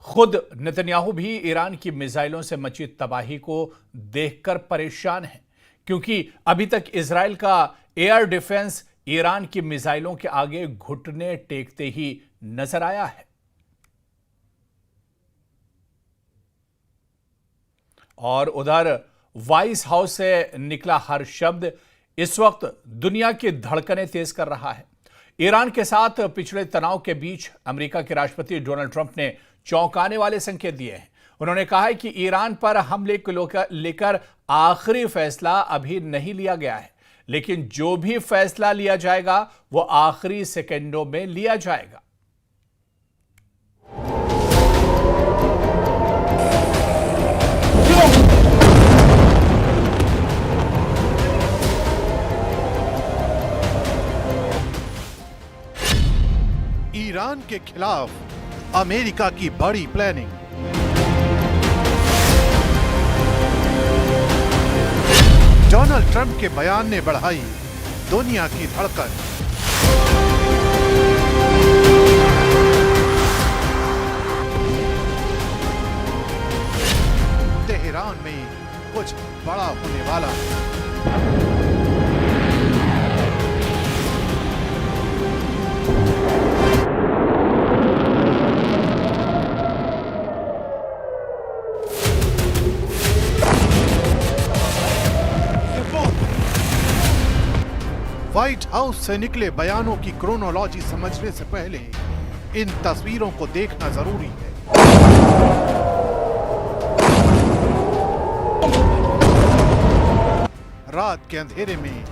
खुद नेतन्याहू भी ईरान की मिसाइलों से मची तबाही को देखकर परेशान हैं, क्योंकि अभी तक इजराइल का एयर डिफेंस ईरान की मिसाइलों के आगे घुटने टेकते ही नजर आया है। और उधर व्हाइट हाउस से निकला हर शब्द इस वक्त दुनिया की धड़कनें तेज कर रहा है। ईरान के साथ पिछड़े तनाव के बीच अमेरिका के राष्ट्रपति डोनाल्ड ट्रंप ने चौंकाने वाले संकेत दिए हैं। उन्होंने कहा है कि ईरान पर हमले को लेकर आखिरी फैसला अभी नहीं लिया गया है, लेकिन जो भी फैसला लिया जाएगा वो आखिरी सेकंडों में लिया जाएगा। ईरान के खिलाफ अमेरिका की बड़ी प्लानिंग। डोनाल्ड ट्रंप के बयान ने बढ़ाई दुनिया की धड़कन। तेहरान में कुछ बड़ा होने वाला है। व्हाइट हाउस से निकले बयानों की क्रोनोलॉजी समझने से पहले इन तस्वीरों को देखना जरूरी है। रात के अंधेरे में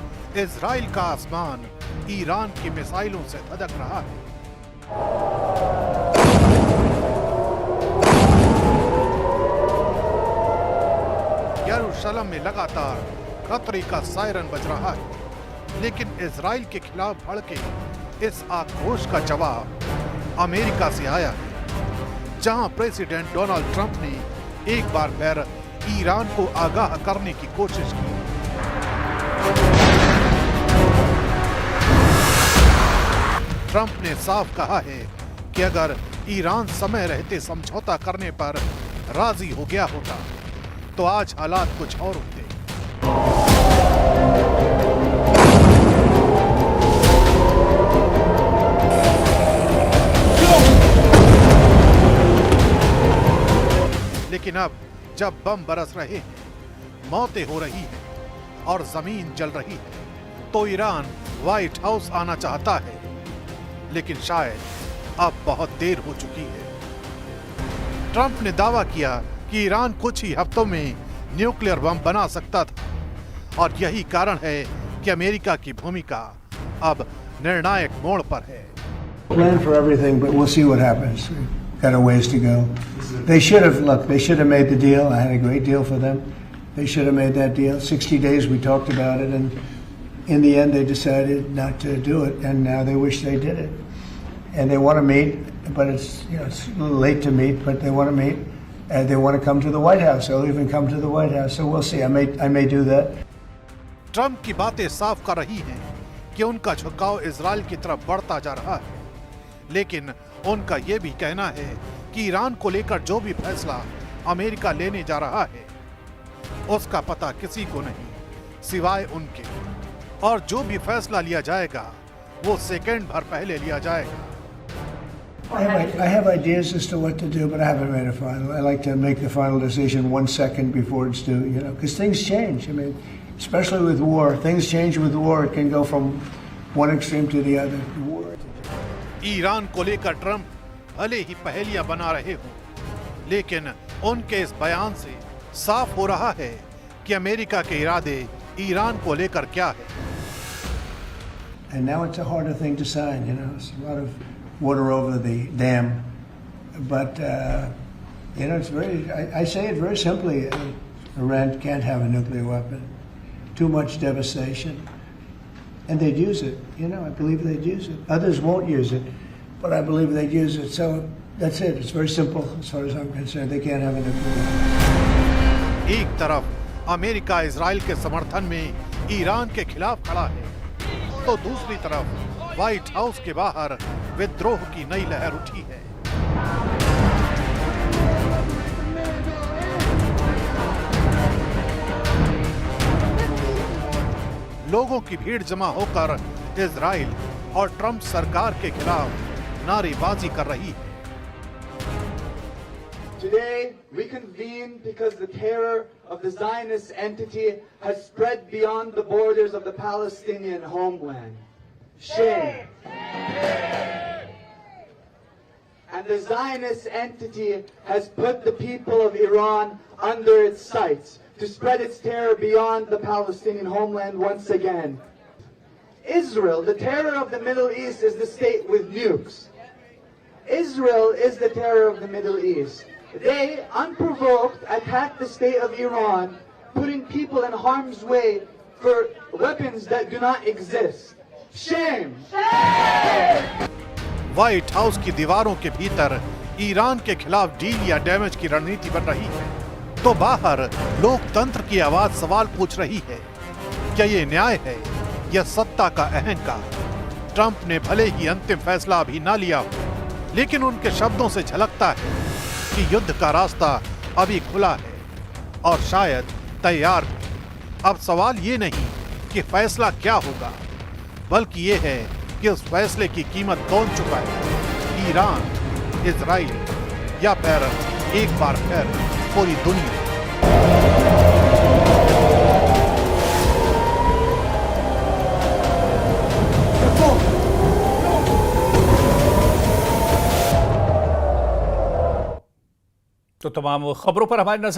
इजराइल का आसमान ईरान की मिसाइलों से धधक रहा है। यरूशलेम में लगातार खतरे का सायरन बज रहा है, लेकिन इजराइल के खिलाफ भड़के इस आक्रोश का जवाब अमेरिका से आया है, जहां प्रेसिडेंट डोनाल्ड ट्रंप ने एक बार फिर ईरान को आगाह करने की कोशिश की। ट्रंप ने साफ कहा है कि अगर ईरान समय रहते समझौता करने पर राजी हो गया होता तो आज हालात कुछ और होते। लेकिन अब जब बम बरस रहे हैं, मौतें हो रही हैं और जमीन जल रही है, तो ईरान व्हाइट हाउस आना चाहता है, लेकिन शायद अब बहुत देर हो चुकी है। ट्रंप ने दावा किया कि ईरान कुछ ही हफ्तों में न्यूक्लियर बम बना सकता था, और यही कारण है कि अमेरिका की भूमिका अब निर्णायक मोड़ पर है। Plan for everything, but we'll see what happens. Got a ways to go. They should have made the deal. I had a great deal for them. They should have made that deal. 60 days we talked about it, and in the end they decided not to do it, and now they wish they did it. And they want to meet, but it's it's a little late to meet, but they want to meet, and they want to come to the White House. They'll even come to the White House. So we'll see. I may do that. Trump की बातें साफ कर रही हैं कि उनका झुकाव Israel की तरफ बढ़ता जा रहा है, लेकिन उनका यह भी कहना है कि ईरान को लेकर जो भी फैसला अमेरिका लेने जा रहा है उसका पता किसी को नहीं सिवाय उनके, और जो भी फैसला लिया जाएगा वो सेकंड भर पहले लिया जाएगा। I have ideas as to what to do, but I haven't made a final. I like to make the final decision 1 second before it's due, because things change. I mean, especially with war, things change with war. It can go from one extreme to the other. War. Iran को लेकर Trump भले ही पहेलियां बना रहे हों, लेकिन उनके इस बयान से साफ हो रहा है कि अमेरिका के इरादे ईरान को लेकर क्या है। And now it's a harder thing to sign, It's a lot of water over the dam, but it's very. I say it very simply: Iran can't have a nuclear weapon. Too much devastation, and they'd use it. I believe they'd use it. Others won't use it, but I believe they'd use it. So that's it. It's very simple as far as I'm concerned. They can't have a nuclear weapon. एक तरफ America Israel के समर्थन में Iran के खिलाफ खड़ा है, तो दूसरी तरफ व्हाइट हाउस के बाहर विद्रोह की नई लहर उठी है। लोगों की भीड़ जमा होकर इजराइल और ट्रंप सरकार के खिलाफ नारेबाजी कर रही है। Today, we convene because the terror of the Zionist entity has spread beyond the borders of the Palestinian homeland. Shame. And the Zionist entity has put the people of Iran under its sights to spread its terror beyond the Palestinian homeland once again. Israel, the terror of the Middle East, is the state with nukes. Israel is the terror of the Middle East. They, unprovoked, attacked the state of Iran, putting people in harm's way for weapons that do not exist. Shame! White house की दीवारों के भीतर Iran के खिलाफ deal या damage की रणनीति बन रही है, तो बाहर लोकतंत्र की आवाज सवाल पूछ रही है, क्या ये न्याय है या सत्ता का अहंकार? ट्रंप ने भले ही अंतिम फैसला अभी ना लिया हो, लेकिन उनके शब्दों से झलकता है कि युद्ध का रास्ता अभी खुला है और शायद तैयार भी। अब सवाल ये नहीं कि फैसला क्या होगा, बल्कि ये है कि उस फैसले की कीमत कौन चुकाए, ईरान, इजराइल या फिर एक बार फिर पूरी दुनिया। तो तमाम खबरों पर हमारी नजर